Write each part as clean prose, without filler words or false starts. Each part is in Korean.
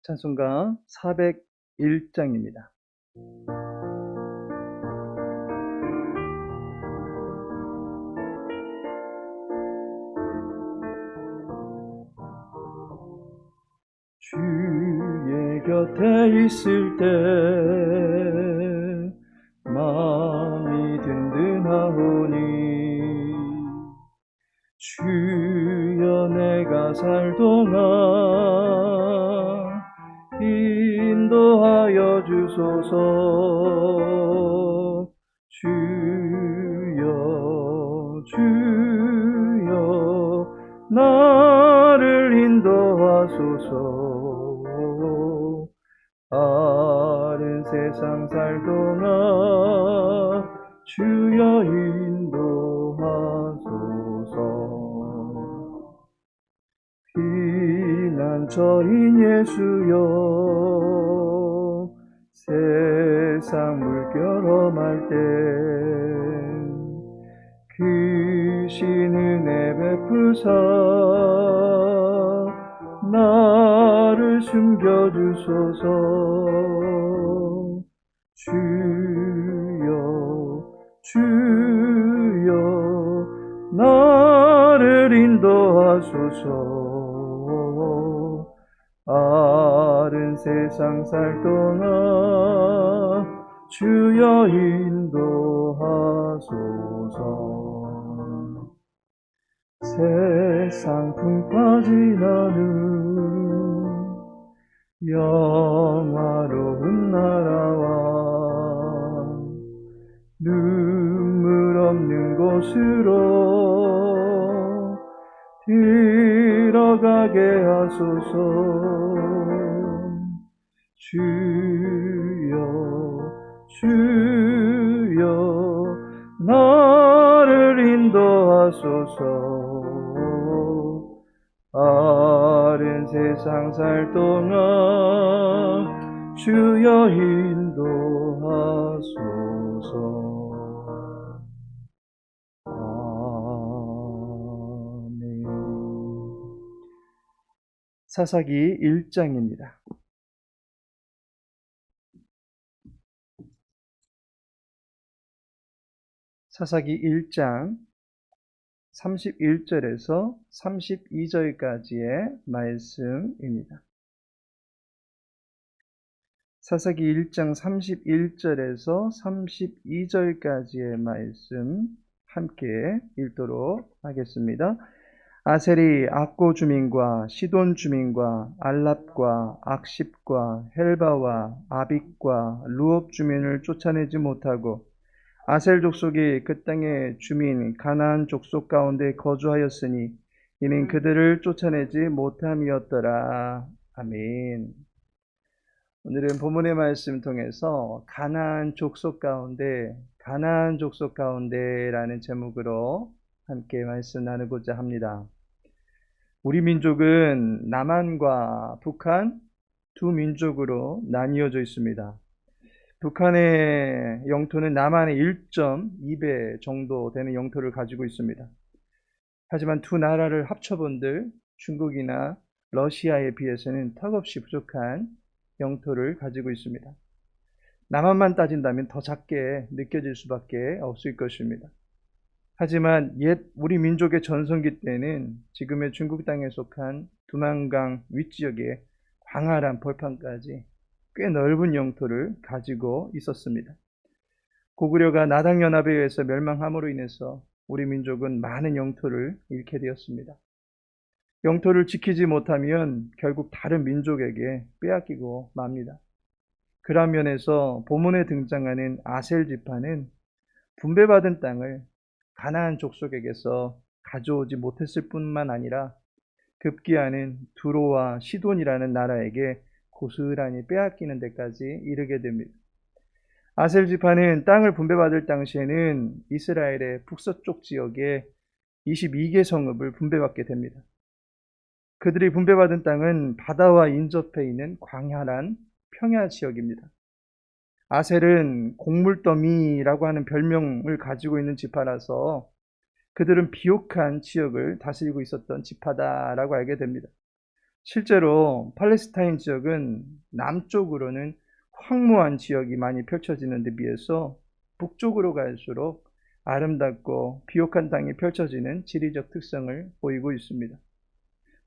찬송가 401장입니다. 주의 곁에 있을 때 마음이 든든하오니 주여 내가 살 동안 인도하여 주소서. 주여 나를 인도하소서. 다른 세상 살 동안 주여 인도하소서. 피난처인 예수여 세상 물결 험할 때 크신 은혜 베푸사 나를 숨겨주소서. 주여 나를 인도하소서. 다른 세상 살 동안 주여 인도하소서. 세상 풍파 지나는 영화로운 나라와 눈물 없는 곳으로 들어가게 하소서. 주여 나를 인도하소서. 다른 세상 살 동안 주여 인도하소서. 아멘. 사사기 1장입니다. 사사기 1장 31절에서 32절까지의 말씀입니다. 사사기 1장 31절에서 32절까지의 말씀 함께 읽도록 하겠습니다. 아셀이 악고 주민과 시돈 주민과 알랍과 악십과 헬바와 아빅과 루업 주민을 쫓아내지 못하고 아셀 족속이 그 땅의 주민 가나안 족속 가운데 거주하였으니 이는 그들을 쫓아내지 못함이었더라. 아멘. 오늘은 본문의 말씀 통해서 가나안 족속 가운데라는 제목으로 함께 말씀 나누고자 합니다. 우리 민족은 남한과 북한 두 민족으로 나뉘어져 있습니다. 북한의 영토는 남한의 1.2배 정도 되는 영토를 가지고 있습니다. 하지만 두 나라를 합쳐본들 중국이나 러시아에 비해서는 턱없이 부족한 영토를 가지고 있습니다. 남한만 따진다면 더 작게 느껴질 수밖에 없을 것입니다. 하지만 옛 우리 민족의 전성기 때는 지금의 중국 땅에 속한 두만강 윗지역의 광활한 벌판까지 꽤 넓은 영토를 가지고 있었습니다. 고구려가 나당연합에 의해서 멸망함으로 인해서 우리 민족은 많은 영토를 잃게 되었습니다. 영토를 지키지 못하면 결국 다른 민족에게 빼앗기고 맙니다. 그런 면에서 본문에 등장하는 아셀 지파는 분배받은 땅을 가나안 족속에게서 가져오지 못했을 뿐만 아니라 급기야는 두로와 시돈이라는 나라에게 고스란히 빼앗기는 데까지 이르게 됩니다. 아셀 지파는 땅을 분배받을 당시에는 이스라엘의 북서쪽 지역에 22개 성읍을 분배받게 됩니다. 그들이 분배받은 땅은 바다와 인접해 있는 광활한 평야 지역입니다. 아셀은 곡물더미라고 하는 별명을 가지고 있는 지파라서 그들은 비옥한 지역을 다스리고 있었던 지파다라고 알게 됩니다. 실제로 팔레스타인 지역은 남쪽으로는 황무한 지역이 많이 펼쳐지는 데 비해서 북쪽으로 갈수록 아름답고 비옥한 땅이 펼쳐지는 지리적 특성을 보이고 있습니다.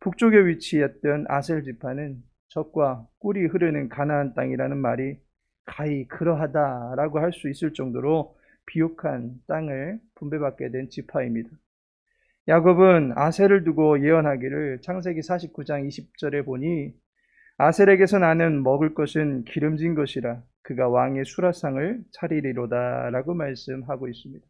북쪽에 위치했던 아셀 지파는 적과 꿀이 흐르는 가나안 땅이라는 말이 가히 그러하다라고 할 수 있을 정도로 비옥한 땅을 분배받게 된 지파입니다. 야곱은 아셀을 두고 예언하기를 창세기 49장 20절에 보니 아셀에게서 나는 먹을 것은 기름진 것이라 그가 왕의 수라상을 차리리로다 라고 말씀하고 있습니다.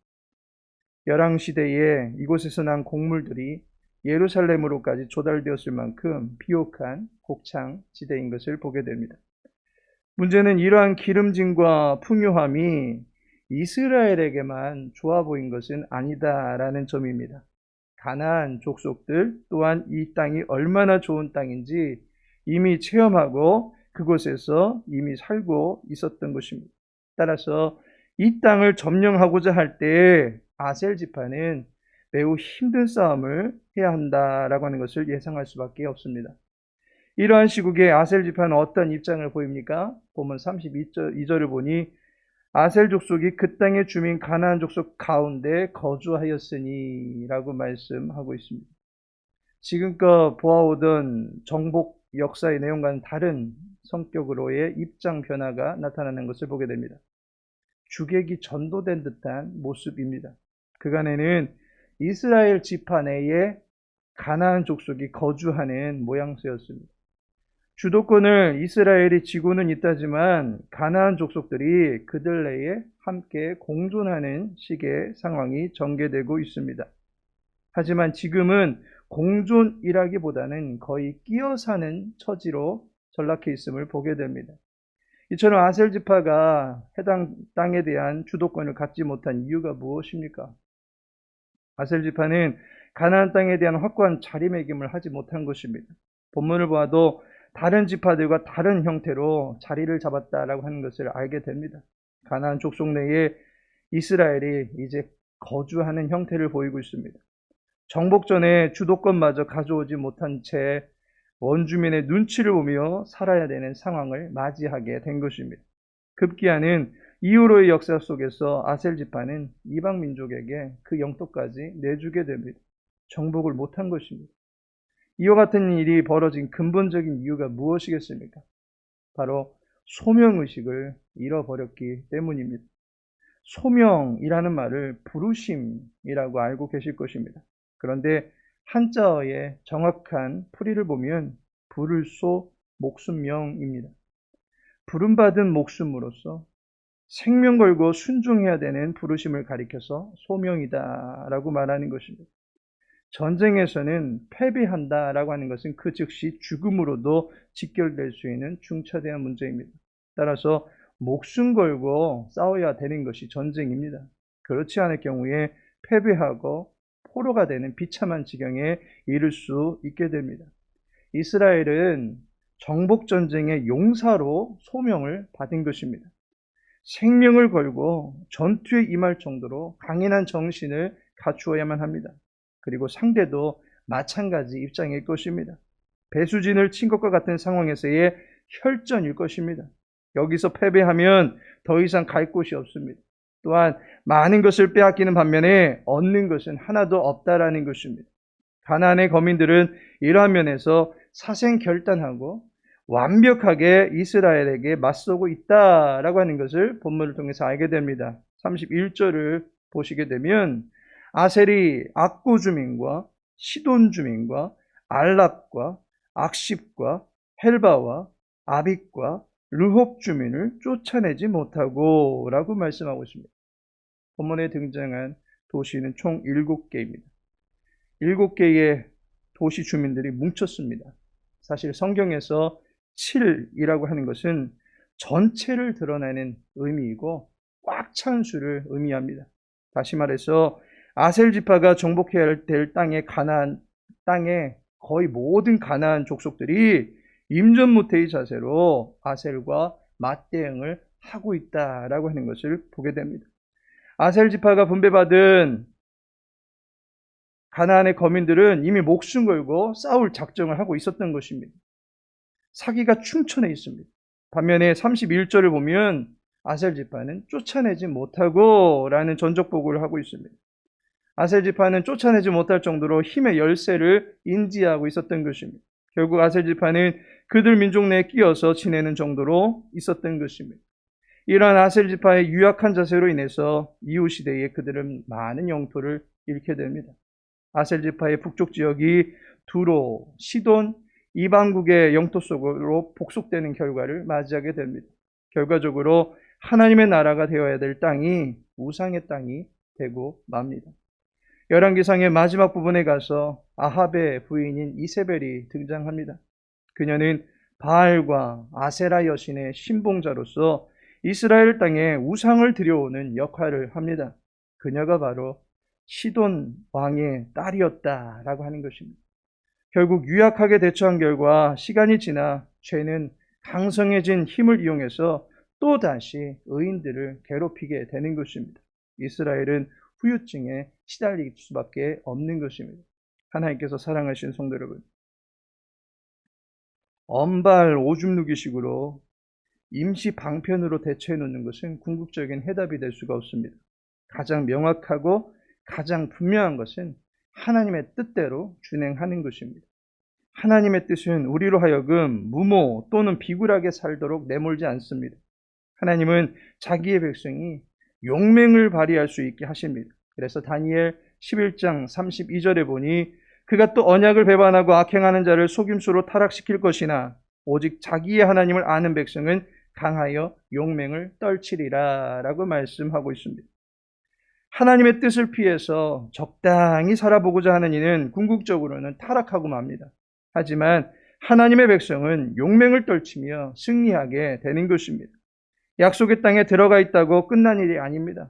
열왕시대에 이곳에서 난 곡물들이 예루살렘으로까지 조달되었을 만큼 비옥한 곡창 지대인 것을 보게 됩니다. 문제는 이러한 기름짐과 풍요함이 이스라엘에게만 좋아 보인 것은 아니다라는 점입니다. 가나안 족속들 또한 이 땅이 얼마나 좋은 땅인지 이미 체험하고 그곳에서 이미 살고 있었던 것입니다. 따라서 이 땅을 점령하고자 할 때 아셀 지파는 매우 힘든 싸움을 해야 한다라고 하는 것을 예상할 수밖에 없습니다. 이러한 시국에 아셀 지파는 어떤 입장을 보입니까? 보면 32절을 보니 아셀 족속이 그 땅의 주민 가나안 족속 가운데 거주하였으니 라고 말씀하고 있습니다. 지금껏 보아오던 정복 역사의 내용과는 다른 성격으로의 입장 변화가 나타나는 것을 보게 됩니다. 주객이 전도된 듯한 모습입니다. 그간에는 이스라엘 지파 내에 가나안 족속이 거주하는 모양새였습니다. 주도권을 이스라엘이 쥐고는 있다지만 가나안 족속들이 그들 내에 함께 공존하는 식의 상황이 전개되고 있습니다. 하지만 지금은 공존이라기보다는 거의 끼어 사는 처지로 전락해 있음을 보게 됩니다. 이처럼 아셀 지파가 해당 땅에 대한 주도권을 갖지 못한 이유가 무엇입니까? 아셀 지파는 가나안 땅에 대한 확고한 자리매김을 하지 못한 것입니다. 본문을 보아도 다른 지파들과 다른 형태로 자리를 잡았다라고 하는 것을 알게 됩니다. 가나안 족속 내에 이스라엘이 이제 거주하는 형태를 보이고 있습니다. 정복 전에 주도권마저 가져오지 못한 채 원주민의 눈치를 보며 살아야 되는 상황을 맞이하게 된 것입니다. 급기야는 이후로의 역사 속에서 아셀 지파는 이방 민족에게 그 영토까지 내주게 됩니다. 정복을 못한 것입니다. 이와 같은 일이 벌어진 근본적인 이유가 무엇이겠습니까? 바로 소명의식을 잃어버렸기 때문입니다. 소명이라는 말을 부르심이라고 알고 계실 것입니다. 그런데 한자어의 정확한 풀이를 보면 부를소 목숨명입니다. 부름받은 목숨으로서 생명 걸고 순종해야 되는 부르심을 가리켜서 소명이다라고 말하는 것입니다. 전쟁에서는 패배한다라고 하는 것은 그 즉시 죽음으로도 직결될 수 있는 중차대한 문제입니다. 따라서 목숨 걸고 싸워야 되는 것이 전쟁입니다. 그렇지 않을 경우에 패배하고 포로가 되는 비참한 지경에 이를 수 있게 됩니다. 이스라엘은 정복전쟁의 용사로 소명을 받은 것입니다. 생명을 걸고 전투에 임할 정도로 강인한 정신을 갖추어야만 합니다. 그리고 상대도 마찬가지 입장일 것입니다. 배수진을 친 것과 같은 상황에서의 혈전일 것입니다. 여기서 패배하면 더 이상 갈 곳이 없습니다. 또한 많은 것을 빼앗기는 반면에 얻는 것은 하나도 없다라는 것입니다. 가나안의 거민들은 이러한 면에서 사생결단하고 완벽하게 이스라엘에게 맞서고 있다라고 하는 것을 본문을 통해서 알게 됩니다. 31절을 보시게 되면 아셀이 악고 주민과 시돈 주민과 알랍과 악십과 헬바와 아빅과 르홉 주민을 쫓아내지 못하고 라고 말씀하고 있습니다. 본문에 등장한 도시는 총 7개입니다. 7개의 도시 주민들이 뭉쳤습니다. 사실 성경에서 7이라고 하는 것은 전체를 드러내는 의미이고 꽉 찬 수를 의미합니다. 다시 말해서 아셀 지파가 정복해야 될 가나안 땅에 거의 모든 가나안 족속들이 임전무태의 자세로 아셀과 맞대응을 하고 있다라고 하는 것을 보게 됩니다. 아셀 지파가 분배받은 가나안의 거민들은 이미 목숨 걸고 싸울 작정을 하고 있었던 것입니다. 사기가 충천해 있습니다. 반면에 31절을 보면 아셀 지파는 쫓아내지 못하고 라는 전적보고를 하고 있습니다. 아셀 지파는 쫓아내지 못할 정도로 힘의 열세를 인지하고 있었던 것입니다. 결국 아셀 지파는 그들 민족 내에 끼어서 지내는 정도로 있었던 것입니다. 이러한 아셀 지파의 유약한 자세로 인해서 이후 시대에 그들은 많은 영토를 잃게 됩니다. 아셀 지파의 북쪽 지역이 두로, 시돈, 이방국의 영토 속으로 복속되는 결과를 맞이하게 됩니다. 결과적으로 하나님의 나라가 되어야 될 땅이 우상의 땅이 되고 맙니다. 열왕기상의 마지막 부분에 가서 아합의 부인인 이세벨이 등장합니다. 그녀는 바알과 아세라 여신의 신봉자로서 이스라엘 땅에 우상을 들여오는 역할을 합니다. 그녀가 바로 시돈 왕의 딸이었다라고 하는 것입니다. 결국 유약하게 대처한 결과 시간이 지나 죄는 강성해진 힘을 이용해서 또다시 의인들을 괴롭히게 되는 것입니다. 이스라엘은 후유증에 시달릴 수밖에 없는 것입니다. 하나님께서 사랑하신 성도 여러분, 언발 오줌 누기식으로 임시 방편으로 대처해 놓는 것은 궁극적인 해답이 될 수가 없습니다. 가장 명확하고 가장 분명한 것은 하나님의 뜻대로 준행하는 것입니다. 하나님의 뜻은 우리로 하여금 무모 또는 비굴하게 살도록 내몰지 않습니다. 하나님은 자기의 백성이 용맹을 발휘할 수 있게 하십니다. 그래서 다니엘 11장 32절에 보니 그가 또 언약을 배반하고 악행하는 자를 속임수로 타락시킬 것이나 오직 자기의 하나님을 아는 백성은 강하여 용맹을 떨치리라 라고 말씀하고 있습니다. 하나님의 뜻을 피해서 적당히 살아보고자 하는 이는 궁극적으로는 타락하고 맙니다. 하지만 하나님의 백성은 용맹을 떨치며 승리하게 되는 것입니다. 약속의 땅에 들어가 있다고 끝난 일이 아닙니다.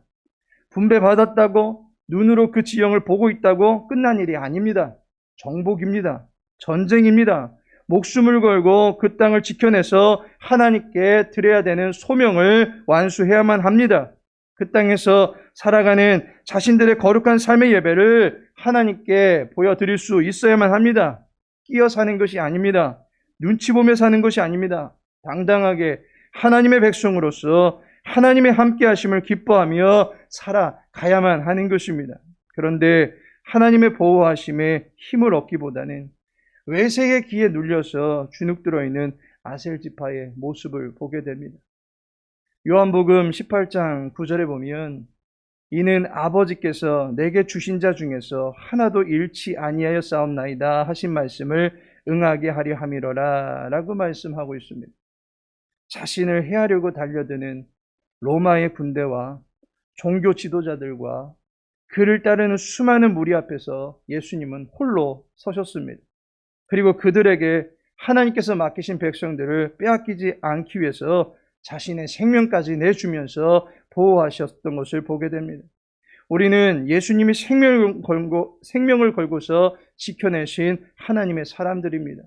분배받았다고 눈으로 그 지형을 보고 있다고 끝난 일이 아닙니다. 정복입니다. 전쟁입니다. 목숨을 걸고 그 땅을 지켜내서 하나님께 드려야 되는 소명을 완수해야만 합니다. 그 땅에서 살아가는 자신들의 거룩한 삶의 예배를 하나님께 보여드릴 수 있어야만 합니다. 끼어 사는 것이 아닙니다. 눈치 보며 사는 것이 아닙니다. 당당하게 하나님의 백성으로서 하나님의 함께 하심을 기뻐하며 살아가야만 하는 것입니다. 그런데 하나님의 보호하심에 힘을 얻기보다는 외색의 기에 눌려서 주눅 들어있는 아셀 지파의 모습을 보게 됩니다. 요한복음 18장 9절에 보면 이는 아버지께서 내게 주신 자 중에서 하나도 잃지 아니하여 싸움나이다 하신 말씀을 응하게 하려 함이로라 라고 말씀하고 있습니다. 자신을 해하려고 달려드는 로마의 군대와 종교 지도자들과 그를 따르는 수많은 무리 앞에서 예수님은 홀로 서셨습니다. 그리고 그들에게 하나님께서 맡기신 백성들을 빼앗기지 않기 위해서 자신의 생명까지 내주면서 보호하셨던 것을 보게 됩니다. 우리는 예수님이 생명을 걸고서 지켜내신 하나님의 사람들입니다.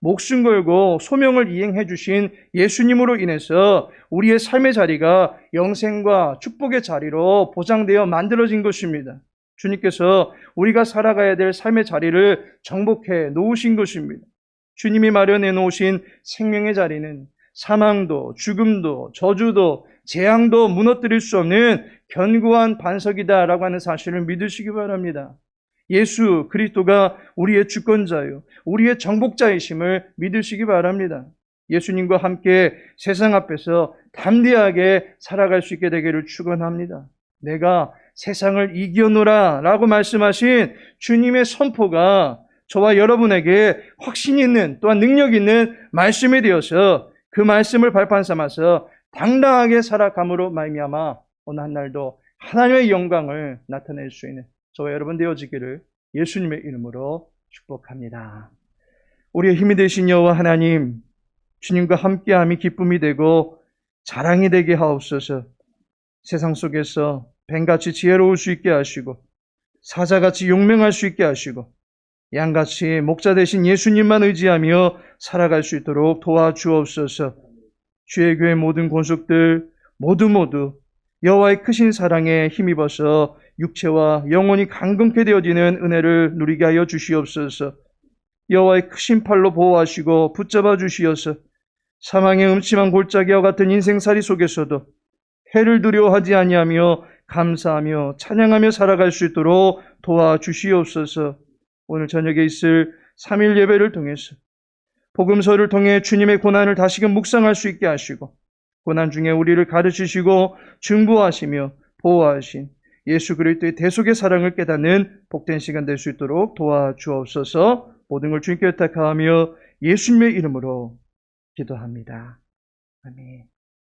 목숨 걸고 소명을 이행해 주신 예수님으로 인해서 우리의 삶의 자리가 영생과 축복의 자리로 보장되어 만들어진 것입니다. 주님께서 우리가 살아가야 될 삶의 자리를 정복해 놓으신 것입니다. 주님이 마련해 놓으신 생명의 자리는 사망도, 죽음도, 저주도, 재앙도 무너뜨릴 수 없는 견고한 반석이다라고 하는 사실을 믿으시기 바랍니다. 예수 그리스도가 우리의 주권자요, 우리의 정복자이심을 믿으시기 바랍니다. 예수님과 함께 세상 앞에서 담대하게 살아갈 수 있게 되기를 축원합니다. 내가 세상을 이겨노라 라고 말씀하신 주님의 선포가 저와 여러분에게 확신 있는 또한 능력 있는 말씀이 되어서 그 말씀을 발판 삼아서 당당하게 살아감으로 말미암아 어느 한 날도 하나님의 영광을 나타낼 수 있는 저와 여러분 되어지기를 예수님의 이름으로 축복합니다. 우리의 힘이 되신 여호와 하나님, 주님과 함께함이 기쁨이 되고 자랑이 되게 하옵소서. 세상 속에서 뱀같이 지혜로울 수 있게 하시고 사자같이 용맹할 수 있게 하시고 양같이 목자 되신 예수님만 의지하며 살아갈 수 있도록 도와주옵소서. 주의 교회 모든 권속들 모두 여호와의 크신 사랑에 힘입어서 육체와 영혼이 강건케 되어지는 은혜를 누리게 하여 주시옵소서. 여호와의 크신 팔로 보호하시고 붙잡아 주시어서 사망의 음침한 골짜기와 같은 인생살이 속에서도 해를 두려워하지 아니하며 감사하며 찬양하며 살아갈 수 있도록 도와주시옵소서. 오늘 저녁에 있을 3일 예배를 통해서 복음서를 통해 주님의 고난을 다시금 묵상할 수 있게 하시고 고난 중에 우리를 가르치시고 중보하시며 보호하신 예수 그리스도의 대속의 사랑을 깨닫는 복된 시간 될 수 있도록 도와주옵소서. 모든 걸 주님께 부탁하며 예수님의 이름으로 기도합니다. 아멘.